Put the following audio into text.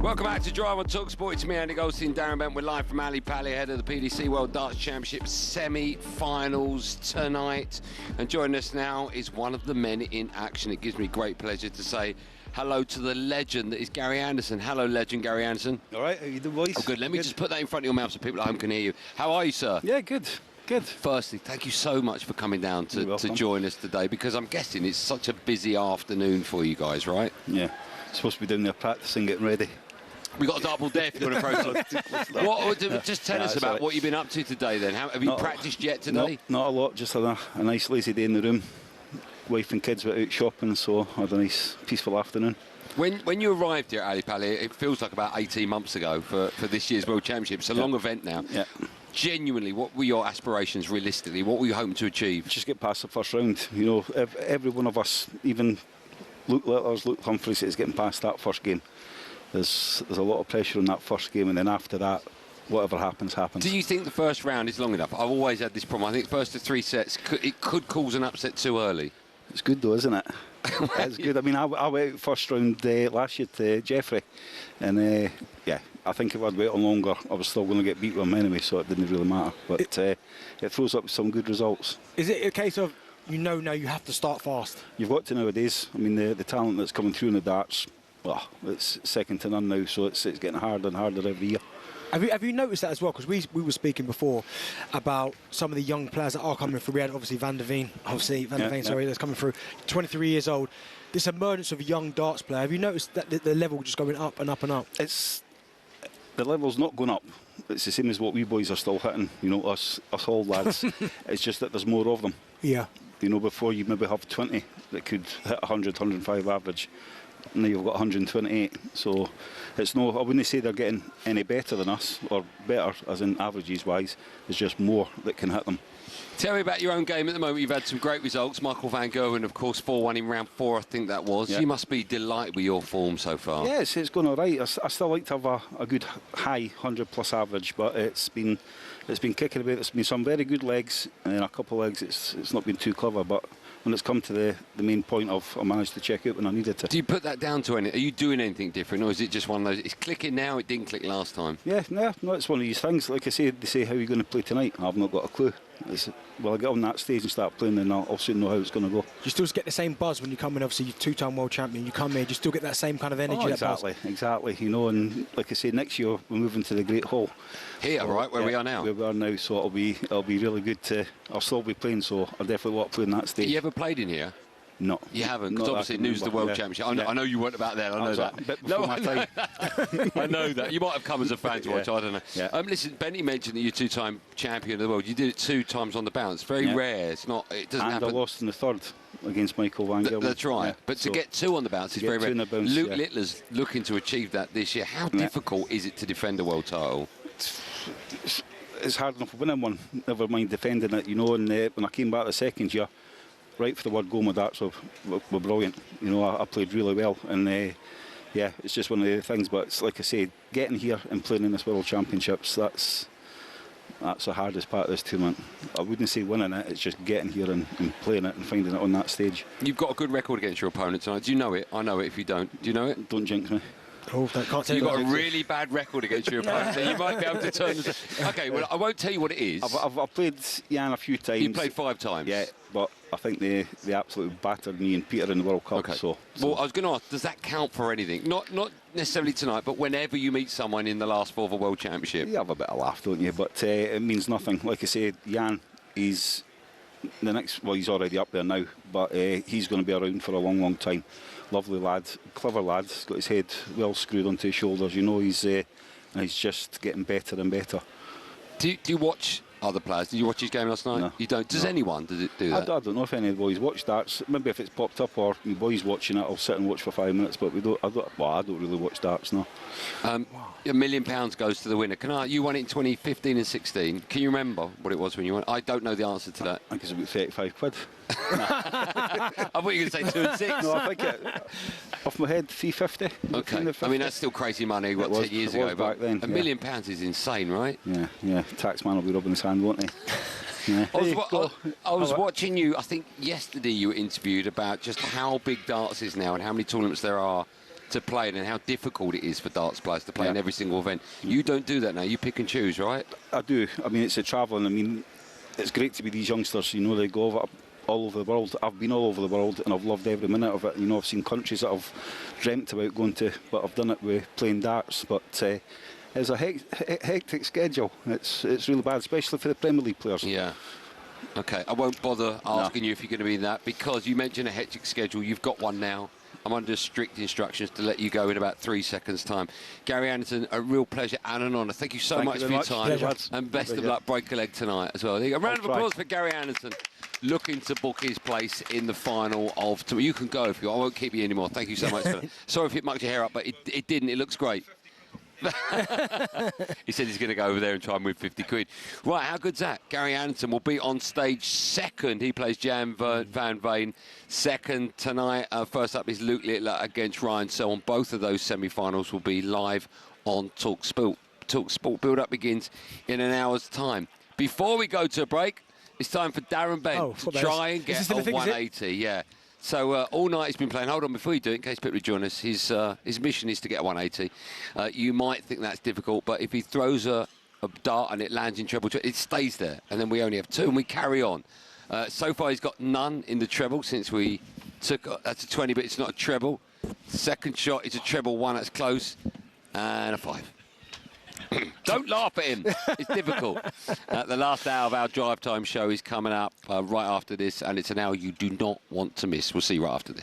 Welcome back to Drive on talkSPORT. It's me, Andy Goldstein, Darren Bent. We're live from Ali Pali ahead of the PDC World Championships semi-finals tonight. And joining us now is one of the men in action. It gives me great pleasure to say hello to the legend that is Garry Anderson. Hello, legend Garry Anderson. All right, how you doing, boys? Oh, good. Let me just put that in front of your mouth so people at home can hear you. How are you, sir? Yeah, good. Good. Firstly, thank you so much for coming down to join us today, because I'm guessing it's such a busy afternoon for you guys, right? Yeah. Supposed to be down there practicing, getting ready. We got a dartboard there if you want to process. Just tell us about what you've been up to today then. Have you practiced yet today? Not a lot, just a nice lazy day in the room. Wife and kids went out shopping, so I had a nice peaceful afternoon. When you arrived here at Ali Pali, it feels like about 18 months ago for this year's World Championships. It's a long event now. Yeah. Genuinely, what were your aspirations realistically? What were you hoping to achieve? Just get past the first round. You know, every one of us, even Luke Littler's, Luke Humphries, is getting past that first game. There's a lot of pressure on that first game, and then after that, whatever happens, happens. Do you think the first round is long enough? I've always had this problem. I think first of 3 sets, it could cause an upset too early. It's good though, isn't it? It's good. I mean, I went out first round last year to Jeffrey, and yeah, I think if I'd waited on longer, I was still going to get beat with him anyway, so it didn't really matter. But it throws up some good results. Is it a case of, now you have to start fast? You've got to nowadays. I mean, the talent that's coming through in the darts, well, it's second to none now, so it's getting harder and harder every year. Have you noticed that as well? Because we were speaking before about some of the young players that are coming through. We had obviously Van der Veen, that's coming through, 23 years old. This emergence of a young darts player, have you noticed that the level just going up and up and up? The level's not going up. It's the same as what we boys are still hitting, you know, us old lads. It's just that there's more of them. Yeah. You know, before you maybe have 20 that could hit 100, 105 average. Now you've got 128, so it's no. I wouldn't say they're getting any better than us, or better as in averages wise. There's just more that can hit them. Tell me about your own game at the moment. You've had some great results. Michael van Gerwen, of course, 4-1 in round 4, I think that was. Yeah. You must be delighted with your form so far. Yeah, it's going all right. I still like to have a good high 100+ average, but it's been kicking about. There's been some very good legs, and then a couple of legs it's not been too clever, but when it's come to the main point of, I managed to check out when I needed to. Do you put that down to anything? Are you doing anything different, or is it just one of those, it's clicking now, it didn't click last time? Yeah, no, it's one of these things. Like I say, they say, how are you going to play tonight? I've not got a clue. Well, I get on that stage and start playing, then I'll soon know how it's going to go. You still get the same buzz when you come in, obviously, you're two-time world champion, you come in, you still get that same kind of energy. Oh, exactly, you know, and like I say, next year we're moving to the Great Hall. Here, right, where we are now? Where we are now, so it'll be really good to, I'll still be playing, so I definitely want to play on that stage. You ever played in here? No. You haven't, because obviously it was the World Championship. I know you weren't about there, I know that. No, I know that. You might have come as a fan to watch, I don't know. Yeah. Listen, Benny mentioned that you're two-time champion of the world. You did it 2 times on the bounce. Very rare. It doesn't happen. And I lost in the third against Michael van Gerwen. That's right. Yeah. But to get 2 on the bounce is very rare. Luke Littler's looking to achieve that this year. How difficult is it to defend a world title? It's hard enough winning one, never mind defending it, you know. And when I came back the second year, right for the word go, my darts were brilliant. You know, I played really well, and yeah, it's just one of the things. But it's like I say, getting here and playing in this World Championships, that's the hardest part of this tournament. I wouldn't say winning it; it's just getting here and playing it and finding it on that stage. You've got a good record against your opponent tonight. Do you know it? I know it. If you don't, do you know it? Don't jinx me. Oh, can't so you've got a really bad record against your opponent, so you might be able to turn this. Okay, well, I won't tell you what it is. I've played Jan a few times. You played 5 times? Yeah, but I think they absolutely battered me and Peter in the World Cup. Okay. So. Well, I was going to ask, does that count for anything? Not necessarily tonight, but whenever you meet someone in the last 4 of a World Championship? You have a bit of laugh, don't you? But it means nothing. Like I said, Jan, he's already up there now, but he's going to be around for a long, long time. Lovely lad, clever lad. He's got his head well screwed onto his shoulders. You know, he's just getting better and better. Do you watch other players? Did you watch his game last night? No. You don't? Does anyone do that? I don't know if any of the boys watch darts. Maybe if it's popped up or my boys watching it, I'll sit and watch for 5 minutes. But I don't really watch darts, no. £1 million goes to the winner. You won it in 2015 and 16. Can you remember what it was when you won? I don't know the answer to that. I think it's about 35 quid. I thought you were going to say 2 and 6. No, I think off my head, 350. Okay. I mean, that's still crazy money, 10 years ago. Back then, £1 million is insane, right? Yeah. Taxman will be rubbing his hand, won't he? Yeah. I was watching you, I think yesterday you were interviewed about just how big darts is now and how many tournaments there are to playing and how difficult it is for darts players to play in every single event. You don't do that now. You pick and choose, right? I do. I mean, it's the travelling. I mean, it's great to be these youngsters. You know, they go all over the world. I've been all over the world and I've loved every minute of it. You know, I've seen countries that I've dreamt about going to, but I've done it with playing darts. But it's a hectic schedule. It's really bad, especially for the Premier League players. Yeah. Okay, I won't bother asking you if you're going to be in that, because you mentioned a hectic schedule. You've got one now. I'm under strict instructions to let you go in about 3 seconds' time. Garry Anderson, a real pleasure and an honour. Thank you so much for your time. And best of luck, break a leg tonight as well. There you go. Round of applause for Garry Anderson, looking to book his place in the final of tomorrow. You can go if you want. I won't keep you anymore. Thank you so much for that. Sorry if it mucked your hair up, but it didn't. It looks great. He said he's going to go over there and try and win 50 quid. Right, how good's that? Garry Anderson will be on stage second. He plays Jan van Veen second tonight. First up is Luke Littler against Ryan. So on both of those semi-finals will be live on talkSPORT. talkSPORT build-up begins in an hour's time. Before we go to a break, it's time for Darren Bent to try and get a 180. Yeah. So all night he's been playing. Hold on, before you do it, in case people join us, his mission is to get a 180. You might think that's difficult, but if he throws a dart and it lands in treble, it stays there, and then we only have 2, and we carry on. So far, he's got none in the treble since we took. That's a 20, but it's not a treble. Second shot is a treble 1, that's close, and a 5. Don't laugh at him. It's difficult. The last hour of our drive time show is coming up right after this, and it's an hour you do not want to miss. We'll see you right after this.